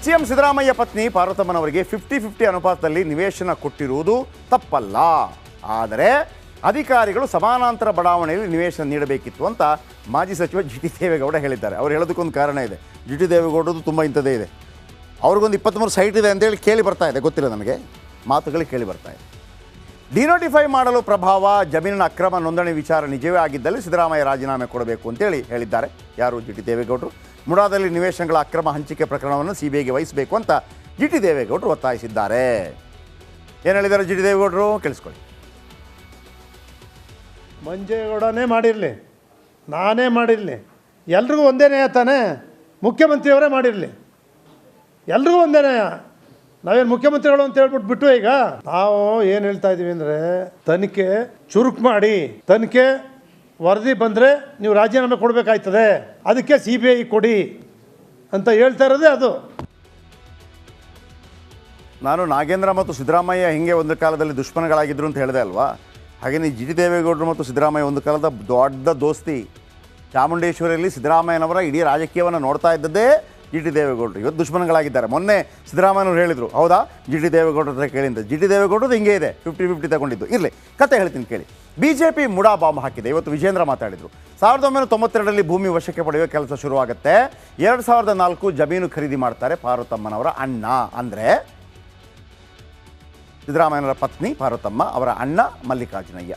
CM Siddaramaiah ಪತ್ನಿ ಪಾರ್ವತಮ್ಮನವರಿಗೆ 50-50 ಅನುಪಾತದಲ್ಲಿ ನಿವೇಶನ ಕೊಟ್ಟಿರುವುದು ತಪ್ಪಲ್ಲ. ಆದರೆ ಅಧಿಕಾರಿಗಳು ಸಮಾನಾಂತರ ಬಡಾವಣೆಯಲ್ಲಿ ನಿವೇಶನ ನೀಡಬೇಕಿತ್ತು ಅಂತ ಮಾಜಿ ಸಚಿವ ಜಿ.ಟಿ. ದೇವೇಗೌಡ ಹೇಳಿದ್ದಾರೆ. ಅವ್ರು ಹೇಳೋದಕ್ಕೊಂದು ಕಾರಣ ಇದೆ. ಜಿ.ಟಿ. ದೇವೇಗೌಡದು ತುಂಬ ಇಂಥದ್ದೇ ಇದೆ. ಅವ್ರಿಗೊಂದು 23 ಸೈಟ್ ಇದೆ ಅಂತೇಳಿ ಕೇಳಿ ಬರ್ತಾ ಇದೆ, ಗೊತ್ತಿಲ್ಲ ನನಗೆ, ಮಾತುಗಳು ಕೇಳಿ ಬರ್ತಾ ಇದೆ. ಡಿನೋಟಿಫೈ ಮಾಡಲು ಪ್ರಭಾವ, ಜಮೀನಿನ ಅಕ್ರಮ ನೋಂದಣಿ ವಿಚಾರ ನಿಜವೇ ಆಗಿದ್ದಲ್ಲಿ ಸಿದ್ದರಾಮಯ್ಯ ರಾಜೀನಾಮೆ ಕೊಡಬೇಕು ಅಂತೇಳಿ ಹೇಳಿದ್ದಾರೆ. ಯಾರು? ಜಿ.ಟಿ. ದೇವೇಗೌಡರು. ಮುಡಾದಲ್ಲಿ ನಿವೇಶನಗಳ ಅಕ್ರಮ ಹಂಚಿಕೆ ಪ್ರಕರಣವನ್ನು ಸಿಬಿಐಗೆ ವಹಿಸಬೇಕು ಅಂತ ಜಿ.ಟಿ. ದೇವೇಗೌಡರು ಒತ್ತಾಯಿಸಿದ್ದಾರೆ. ಏನು ಹೇಳಿದ್ದಾರೆ ಜಿ.ಟಿ. ದೇವೇಗೌಡರು? ಕೇಳಿಸ್ಕೊಳ್ಳಿ. ಮಂಜೇಗೌಡನೇ ಮಾಡಿರಲಿ, ನಾನೇ ಮಾಡಿರಲಿ, ಎಲ್ರಿಗೂ ಒಂದೇ ನ್ಯಾಯ ತಾನೇ. ಮುಖ್ಯಮಂತ್ರಿಯವರೇ ಮಾಡಿರಲಿ, ಎಲ್ರಿಗೂ ಒಂದೇ ನ್ಯಾಯ. ನಾವೇನು ಮುಖ್ಯಮಂತ್ರಿಗಳು ಅಂತ ಹೇಳ್ಬಿಟ್ಟು ಬಿಟ್ಟು ಈಗ ನಾವು ಏನು ಹೇಳ್ತಾ ಇದ್ದೀವಿ ಅಂದರೆ, ತನಿಖೆ ಚುರುಕು ಮಾಡಿ, ತನಿಖೆ ವರದಿ ಬಂದರೆ ನೀವು ರಾಜೀನಾಮೆ ಕೊಡಬೇಕಾಯ್ತದೆ, ಅದಕ್ಕೆ CBI ಕೊಡಿ ಅಂತ ಹೇಳ್ತಾ ಇರೋದೇ ಅದು. ನಾನು ನಾಗೇಂದ್ರ ಮತ್ತು ಸಿದ್ದರಾಮಯ್ಯ ಹಿಂಗೆ ಒಂದು ಕಾಲದಲ್ಲಿ ದುಶ್ಮನಗಳಾಗಿದ್ದರು ಅಂತ ಹೇಳಿದೆ ಅಲ್ವಾ? ಹಾಗೆಯೇ ಜಿ.ಟಿ. ದೇವೇಗೌಡರು ಮತ್ತು ಸಿದ್ದರಾಮಯ್ಯ ಒಂದು ಕಾಲದ ದೊಡ್ಡ ದೋಸ್ತಿ. ಚಾಮುಂಡೇಶ್ವರಿಯಲ್ಲಿ ಸಿದ್ದರಾಮಯ್ಯನವರ ಇಡೀ ರಾಜಕೀಯವನ್ನು ನೋಡ್ತಾ ಇದ್ದದ್ದೇ ಜಿ.ಟಿ. ದೇವೇಗೌಡರು. ಇವತ್ತು ದುಶ್ಮನಗಳಾಗಿದ್ದಾರೆ. ಮೊನ್ನೆ ಸಿದ್ದರಾಮಯ್ಯನವರು ಹೇಳಿದರು, ಹೌದಾ, ಜಿ.ಟಿ. ದೇವೇಗೌಡರ ಹತ್ರ ಕೇಳಿಂದ. ಜಿ.ಟಿ. ದೇವೇಗೌಡರು ಹಿಂಗೆ ಇದೆ, 50-50 ತಗೊಂಡಿದ್ದು. ಇರಲಿ, ಕತೆ ಹೇಳ್ತೀನಿ ಕೇಳಿ. BJP ಮುಡಾ ಬಾಂಬ್ ಹಾಕಿದೆ. ಇವತ್ತು ವಿಜೇಂದ್ರ ಮಾತಾಡಿದರು. 1992ರಲ್ಲಿ ಭೂಮಿ ವಶಕ್ಕೆ ಪಡೆಯುವ ಕೆಲಸ ಶುರುವಾಗುತ್ತೆ. 2004 ಜಮೀನು ಖರೀದಿ ಮಾಡ್ತಾರೆ ಪಾರ್ವತಮ್ಮನವರ ಅಣ್ಣ, ಅಂದರೆ ಸಿದ್ದರಾಮಯ್ಯನವರ ಪತ್ನಿ ಪಾರ್ವತಮ್ಮ ಅವರ ಅಣ್ಣ ಮಲ್ಲಿಕಾರ್ಜುನಯ್ಯ.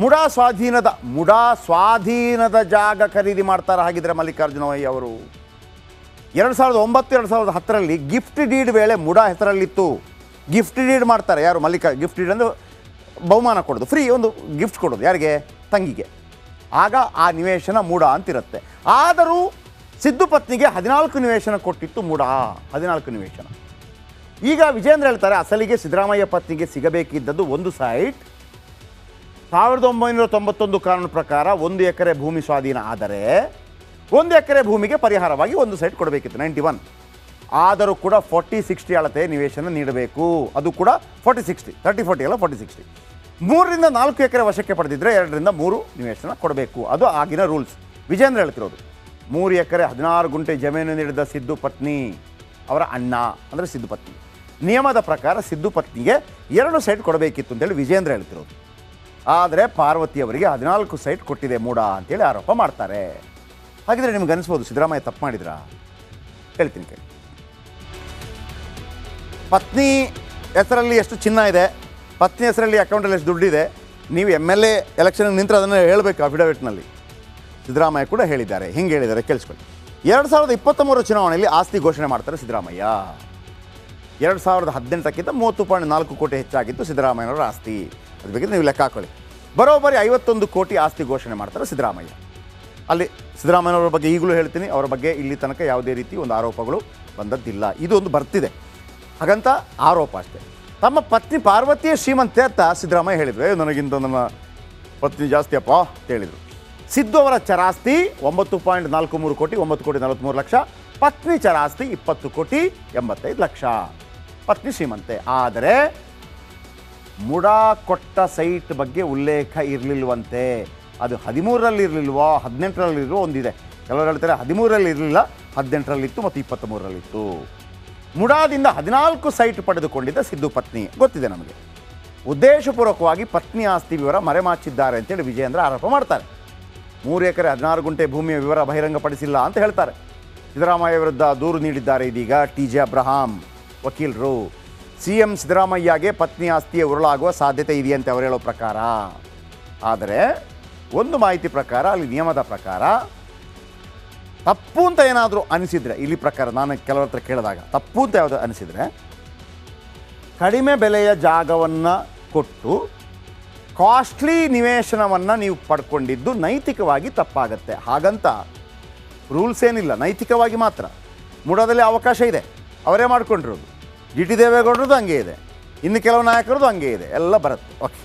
ಮುಡಾ ಸ್ವಾಧೀನದ ಜಾಗ ಖರೀದಿ ಮಾಡ್ತಾರೆ. ಹಾಗಿದ್ರೆ ಮಲ್ಲಿಕಾರ್ಜುನಯ್ಯ ಅವರು 2009-2010ರಲ್ಲಿ ಗಿಫ್ಟ್ ಡೀಡ್ ವೇಳೆ ಮುಡಾ ಹೆಸರಲ್ಲಿತ್ತು. ಗಿಫ್ಟ್ ಡೀಡ್ ಮಾಡ್ತಾರೆ. ಯಾರು? ಗಿಫ್ಟ್ ಡೀಡ್ ಅಂದರೆ ಬಹುಮಾನ ಕೊಡೋದು, ಫ್ರೀ ಒಂದು ಗಿಫ್ಟ್ ಕೊಡೋದು. ಯಾರಿಗೆ? ತಂಗಿಗೆ. ಆಗ ಆ ನಿವೇಶನ ಮುಡಾ ಅಂತಿರುತ್ತೆ. ಆದರೂ ಸಿದ್ದು ಪತ್ನಿಗೆ 14 ನಿವೇಶನ ಕೊಟ್ಟಿತ್ತು ಮುಡಾ, 14 ನಿವೇಶನ. ಈಗ ವಿಜೇಂದ್ರ ಹೇಳ್ತಾರೆ, ಅಸಲಿಗೆ ಸಿದ್ದರಾಮಯ್ಯ ಪತ್ನಿಗೆ ಸಿಗಬೇಕಿದ್ದದ್ದು ಒಂದು ಸೈಟ್. 1991 ಕಾನೂನು ಪ್ರಕಾರ 1 ಎಕರೆ ಭೂಮಿ ಸ್ವಾಧೀನ ಆದರೆ 1 ಎಕರೆ ಭೂಮಿಗೆ ಪರಿಹಾರವಾಗಿ ಒಂದು ಸೈಟ್ ಕೊಡಬೇಕಿತ್ತು, 91. ಆದರೂ ಕೂಡ 40-60 ಅಳತೆ ನಿವೇಶನ ನೀಡಬೇಕು. ಅದು ಕೂಡ 40-60, 30-40 ಅಲ್ಲ, 40-60. 3ರಿಂದ 4 ಎಕರೆ ವಶಕ್ಕೆ ಪಡೆದಿದ್ದರೆ 2ರಿಂದ 3 ನಿವೇಶನ ಕೊಡಬೇಕು. ಅದು ಆಗಿನ ರೂಲ್ಸ್. ವಿಜೇಂದ್ರ ಹೇಳ್ತಿರೋದು 3 ಎಕರೆ 16 ಗುಂಟೆ ಜಮೀನು ನೀಡಿದ ಸಿದ್ದು ಪತ್ನಿ ಅವರ ಅಣ್ಣ, ಅಂದರೆ ಸಿದ್ದು ಪತ್ನಿ. ನಿಯಮದ ಪ್ರಕಾರ ಸಿದ್ದು ಪತ್ನಿಗೆ 2 ಸೈಟ್ ಕೊಡಬೇಕಿತ್ತು ಅಂತೇಳಿ ವಿಜೇಂದ್ರ ಹೇಳ್ತಿರೋದು. ಆದರೆ ಪಾರ್ವತಿಯವರಿಗೆ 14 ಸೈಟ್ ಕೊಟ್ಟಿದೆ ಮೂಡ ಅಂತೇಳಿ ಆರೋಪ ಮಾಡ್ತಾರೆ. ಹಾಗಿದ್ರೆ ನಿಮ್ಗೆ ಅನಿಸ್ಬೋದು ಸಿದ್ದರಾಮಯ್ಯ ತಪ್ಪು ಮಾಡಿದ್ರಾ? ಹೇಳ್ತೀನಿ ಕೇಳಿ. ಪತ್ನಿ ಹೆಸರಲ್ಲಿ ಎಷ್ಟು ಚಿನ್ನ ಇದೆ, ಪತ್ನಿ ಹೆಸರಲ್ಲಿ ಅಕೌಂಟಲ್ಲಿ ಎಷ್ಟು ದುಡ್ಡಿದೆ, ನೀವು MLA ಎಲೆಕ್ಷನ್ಗೆ ನಿಂತರೆ ಅದನ್ನು ಹೇಳಬೇಕು ಅಫಿಡವಿಟ್ನಲ್ಲಿ. ಸಿದ್ದರಾಮಯ್ಯ ಕೂಡ ಹೇಳಿದ್ದಾರೆ. ಹಿಂಗೆ ಹೇಳಿದ್ದಾರೆ, ಕೇಳಿಸ್ಕೊಳ್ಳಿ. 2023 ಚುನಾವಣೆಯಲ್ಲಿ ಆಸ್ತಿ ಘೋಷಣೆ ಮಾಡ್ತಾರೆ ಸಿದ್ದರಾಮಯ್ಯ. 2018ಕ್ಕಿಂತ 30.4 ಕೋಟಿ ಹೆಚ್ಚಾಗಿತ್ತು ಸಿದ್ದರಾಮಯ್ಯನವರ ಆಸ್ತಿ. ಅದ್ರ ಬಗ್ಗೆ ನೀವು ಲೆಕ್ಕ ಹಾಕೊಳ್ಳಿ. ಬರೋಬ್ಬರಿ 51 ಕೋಟಿ ಆಸ್ತಿ ಘೋಷಣೆ ಮಾಡ್ತಾರೆ ಸಿದ್ದರಾಮಯ್ಯ. ಅಲ್ಲಿ ಸಿದ್ದರಾಮಯ್ಯನವರ ಬಗ್ಗೆ ಈಗಲೂ ಹೇಳ್ತೀನಿ, ಅವರ ಬಗ್ಗೆ ಇಲ್ಲಿ ತನಕ ಯಾವುದೇ ರೀತಿ ಒಂದು ಆರೋಪಗಳು ಬಂದದ್ದಿಲ್ಲ. ಇದು ಒಂದು ಬರ್ತಿದೆ, ಹಾಗಂತ ಆರೋಪ ಅಷ್ಟೇ. ತಮ್ಮ ಪತ್ನಿ ಪಾರ್ವತಿಯೇ ಶ್ರೀಮಂತೆ ಅಂತ ಸಿದ್ದರಾಮಯ್ಯ ಹೇಳಿದರು. ನನಗಿಂತ ನನ್ನ ಪತ್ನಿ ಜಾಸ್ತಿ ಅಪ್ಪ ಅಂತ ಹೇಳಿದರು. ಸಿದ್ದು ಅವರ ಚರಾಸ್ತಿ 9.43 ಕೋಟಿ, 9.43 ಲಕ್ಷ. ಪತ್ನಿ ಚರಾಸ್ತಿ 20 ಕೋಟಿ 85 ಲಕ್ಷ. ಪತ್ನಿ ಶ್ರೀಮಂತೆ. ಆದರೆ ಮುಡಾ ಕೊಟ್ಟ ಸೈಟ್ ಬಗ್ಗೆ ಉಲ್ಲೇಖ ಇರಲಿಲ್ವಂತೆ. ಅದು 13ರಲ್ಲಿ ಇರಲಿಲ್ವೋ 18ರಲ್ಲಿರೋ ಒಂದಿದೆ. ಕೆಲವರು ಹೇಳ್ತಾರೆ 13ರಲ್ಲಿ ಇರಲಿಲ್ಲ, 18ರಲ್ಲಿತ್ತು ಮತ್ತು 23ರಲ್ಲಿತ್ತು. ಮುಡಾದಿಂದ 14 ಸೈಟ್ ಪಡೆದುಕೊಂಡಿದ್ದ ಸಿದ್ದು ಪತ್ನಿ ಗೊತ್ತಿದೆ ನಮಗೆ. ಉದ್ದೇಶಪೂರ್ವಕವಾಗಿ ಪತ್ನಿ ಆಸ್ತಿ ವಿವರ ಮರೆಮಾಚಿದ್ದಾರೆ ಅಂತೇಳಿ ವಿಜೇಂದ್ರ ಆರೋಪ ಮಾಡ್ತಾರೆ. 3 ಎಕರೆ 16 ಗುಂಟೆ ಭೂಮಿಯ ವಿವರ ಬಹಿರಂಗಪಡಿಸಿಲ್ಲ ಅಂತ ಹೇಳ್ತಾರೆ. ಸಿದ್ದರಾಮಯ್ಯ ವಿರುದ್ಧ ದೂರು ನೀಡಿದ್ದಾರೆ ಇದೀಗ TJ ಅಬ್ರಹಾಂ ವಕೀಲರು. CM ಸಿದ್ದರಾಮಯ್ಯಗೆ ಪತ್ನಿ ಆಸ್ತಿಯ ಉರುಳಾಗುವ ಸಾಧ್ಯತೆ ಇದೆಯಂತೆ ಅವರು ಹೇಳೋ ಪ್ರಕಾರ. ಆದರೆ ಒಂದು ಮಾಹಿತಿ ಪ್ರಕಾರ, ಅಲ್ಲಿ ನಿಯಮದ ಪ್ರಕಾರ ತಪ್ಪು ಅಂತ ಏನಾದರೂ ಅನಿಸಿದರೆ, ಇಲ್ಲಿ ಪ್ರಕಾರ ನಾನು ಕೆಲವರ ಹತ್ರ ಕೇಳಿದಾಗ ತಪ್ಪು ಅಂತ ಯಾವುದು ಅನಿಸಿದರೆ, ಕಡಿಮೆ ಬೆಲೆಯ ಜಾಗವನ್ನು ಕೊಟ್ಟು ಕಾಸ್ಟ್ಲಿ ನಿವೇಶನವನ್ನು ನೀವು ಪಡ್ಕೊಂಡಿದ್ದು ನೈತಿಕವಾಗಿ ತಪ್ಪಾಗತ್ತೆ. ಹಾಗಂತ ರೂಲ್ಸ್ ಏನಿಲ್ಲ, ನೈತಿಕವಾಗಿ ಮಾತ್ರ. ಮುಡಾದಲ್ಲಿ ಅವಕಾಶ ಇದೆ, ಅವರೇ ಮಾಡ್ಕೊಂಡಿರೋದು. ಜಿ.ಟಿ. ದೇವೇಗೌಡರದ್ದು ಹಂಗೆ ಇದೆ, ಇನ್ನು ಕೆಲವು ನಾಯಕರದ್ದು ಹಂಗೆ ಇದೆ, ಎಲ್ಲ ಬರುತ್ತೆ. ಓಕೆ.